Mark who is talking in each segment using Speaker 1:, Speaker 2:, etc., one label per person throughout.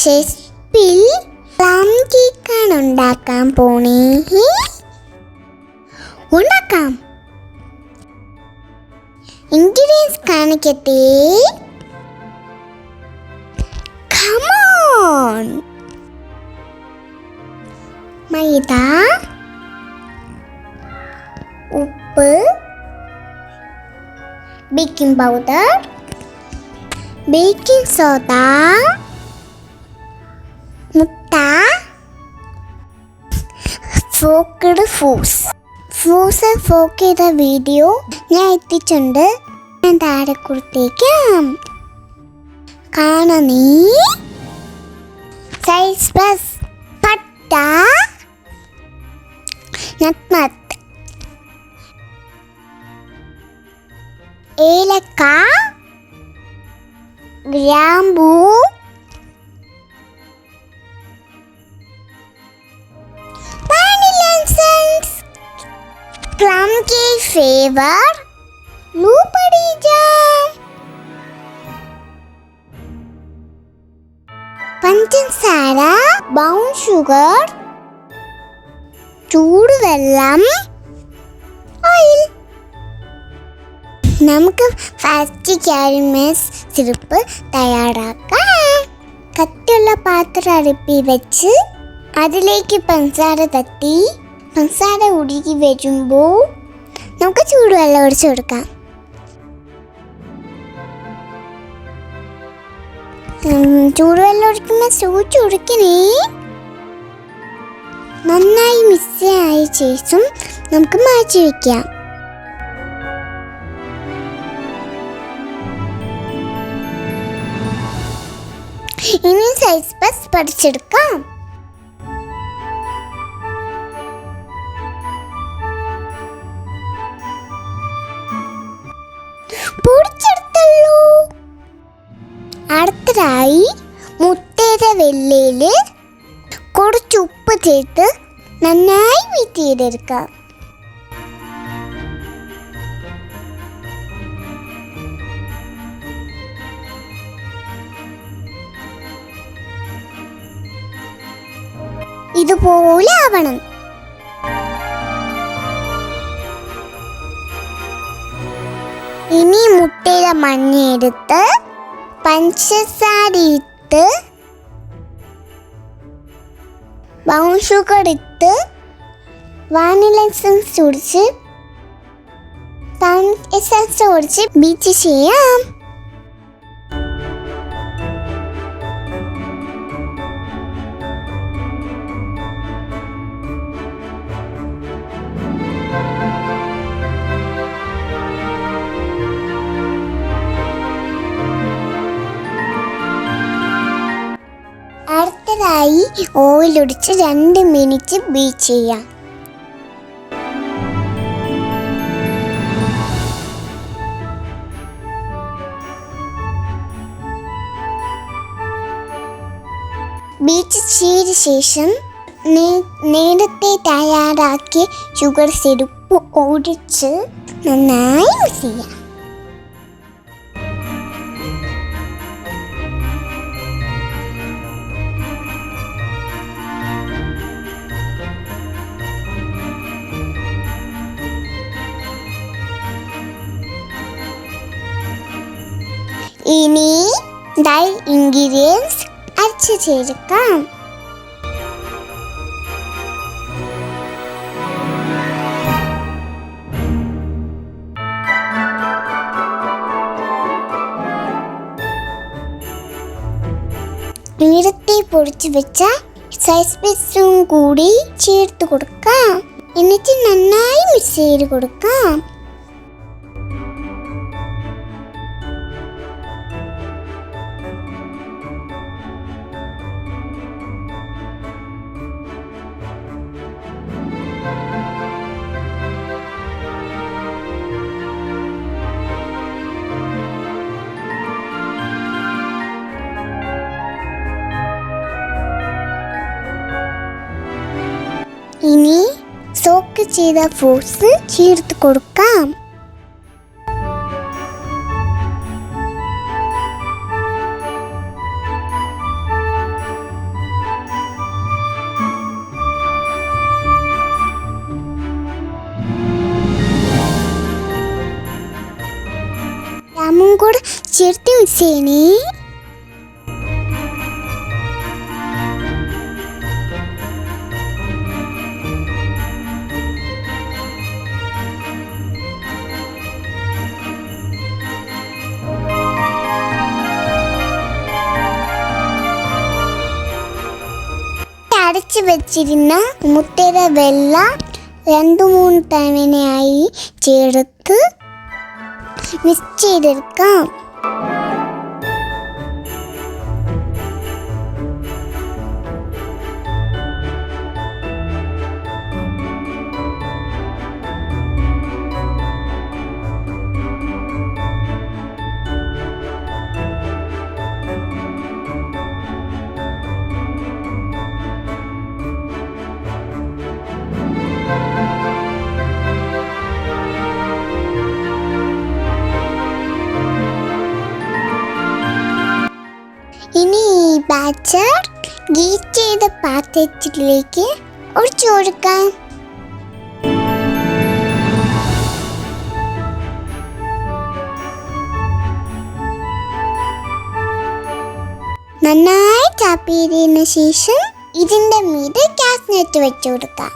Speaker 1: ചെസ്പിൽ plum കേക്കാണ് ഉണ്ടാക്കാൻ പോണേ. ഉണ്ടാക്കാം. ഇൻഗ്രീഡിയൻസ് കാണിക്കട്ടെ. Come on. മൈദ, ഉപ്പ്, ബേക്കിംഗ് പൗഡർ, ബേക്കിംഗ് സോഡ, മുട്ട, ഫോക്ക്ഡ് ഫ്രൂട്ട്സ് ഫോക്ക് ചെയ്ത വീഡിയോ ഞാൻ എത്തിച്ചിട്ടുണ്ട്. ഞാൻ താഴെ കൊടുത്തേക്കാം, കാണണേ. സൈസ് പ്ലസ് പട്ട, നട്ട്നട്ട്, ഏലക്ക, ഗ്രാമ്പൂ, vanilla essence, plum cake flavour, blueberry jam, പഞ്ചസാര, ബ്രൗൺ ഷുഗർ, ചൂടുവെള്ളം, ഓയിൽ. നമുക്ക് ഫാസ്റ്റ് കാരമൽ സിറപ്പ് തയ്യാറാക്കാം. കട്ടിയുള്ള പാത്രം അടുപ്പിൽ വെച്ച് അതിലേക്ക് പഞ്ചസാര തട്ടി പഞ്ചസാര ഉരുകി വരുമ്പോൾ നമുക്ക് ചൂടുവെള്ളം ഒഴിച്ചു കൊടുക്കാം. ചൂടുവെള്ളം ഒഴിക്കുമ്പോൾ സൂചി ഒഴിക്കണേ. നന്നായി മിക്സ് ആയ ശേഷം നമുക്ക് മാറ്റി വയ്ക്കാം. ഇനി സൈസ് പസ് പഠിച്ചെടുക്കാം. പൊടിച്ചെടുത്തല്ലോ. അടുത്തതായി മുട്ടയുടെ വെള്ളയിൽ കുറച്ച് ഉപ്പ് ചേർത്ത് നന്നായി ബീറ്റ് ചെയ്തെടുക്കാം. ഇതുപോലെ ആവണം. ഇനി മുട്ടയുടെ മഞ്ഞ എടുത്ത് പഞ്ചസാര ഇട്ട് ബ്രൗൺ ഷുഗർ ഇട്ട് വാനില എസൻസ് ഒഴിച്ച് ബീറ്റ് ചെയ്യാം. അടുത്തതായി ഓയിൽ ഒഴിച്ച് 2 മിനിറ്റ് ബീറ്റ് ചെയ്യാം. ബീറ്റ് ചെയ്ത ശേഷം നേരത്തെ തയ്യാറാക്കിയ ഷുഗർ സിറപ്പ് ഒഴിച്ച് നന്നായി മിക്സ് ചെയ്യാം. ഇനി ഡ്രൈ ഇൻഗ്രീഡിയൻസ് അരച്ച് ചേർക്കാം. നേരത്തെ പൊടിച്ചു വെച്ച സൈസ് പീസും കൂടി ചേർത്ത് കൊടുക്കാം. എന്നിട്ട് നന്നായി മിക്സ് ചെയ്ത് കൊടുക്കാം. ഇനി സോക്ക് ചെയ്ത ഫ്രൂട്ട്സ് ചേർത്ത് കൊടുക്കാം. ചേർത്ത് മിക്സ് ചെയ്യണേ. അടച്ചു വെച്ചിരുന്ന മുട്ടയുടെ വെള്ളം 2-3 തവണയായി ചേർത്ത് മിക്സ് ചെയ്തെടുക്കാം. ഇനി ഈ ബാറ്റർ ഹീറ്റ് ചെയ്ത പാത്രത്തിലേക്ക് ഒഴിച്ചു കൊടുക്കാം. നന്നായി ടാപ്പ് ചെയ്തതിനു ശേഷം ഇതിൻ്റെ മീതെ കാഷ്നട്ട് വെച്ചു കൊടുക്കാം.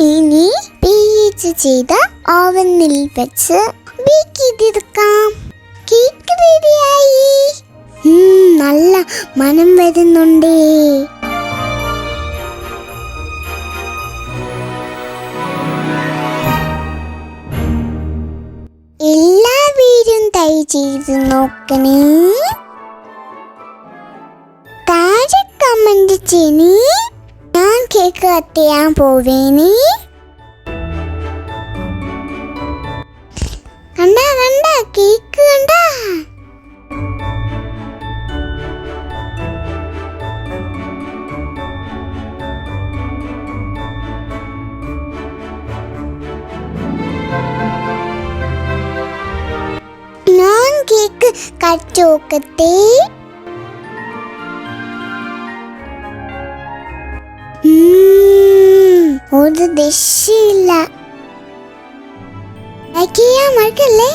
Speaker 1: ഇനി പ്രീഹീറ്റ് ചെയ്ത ഓവനിൽ വെച്ച് ബേക്ക് ചെയ്തെടുക്കാം. കേക്ക് റെഡിയായി. നല്ല മണം വരുന്നുണ്ട്. എല്ലാവരും ട്രൈ ചെയ്ത് നോക്കണേ. താഴെ കമന്റ് ചെയ്യണേ. ഞാൻ കേക്ക് കട്ട് ചെയ്യാൻ പോവേണേ. കണ്ട കേക്ക് കണ്ട. ഞാൻ കേക്ക് കട്ട് നോക്കട്ടെ. ഒരു രക്ഷയില്ല. ലൈക്ക് ചെയ്യാൻ മറക്കല്ലേ.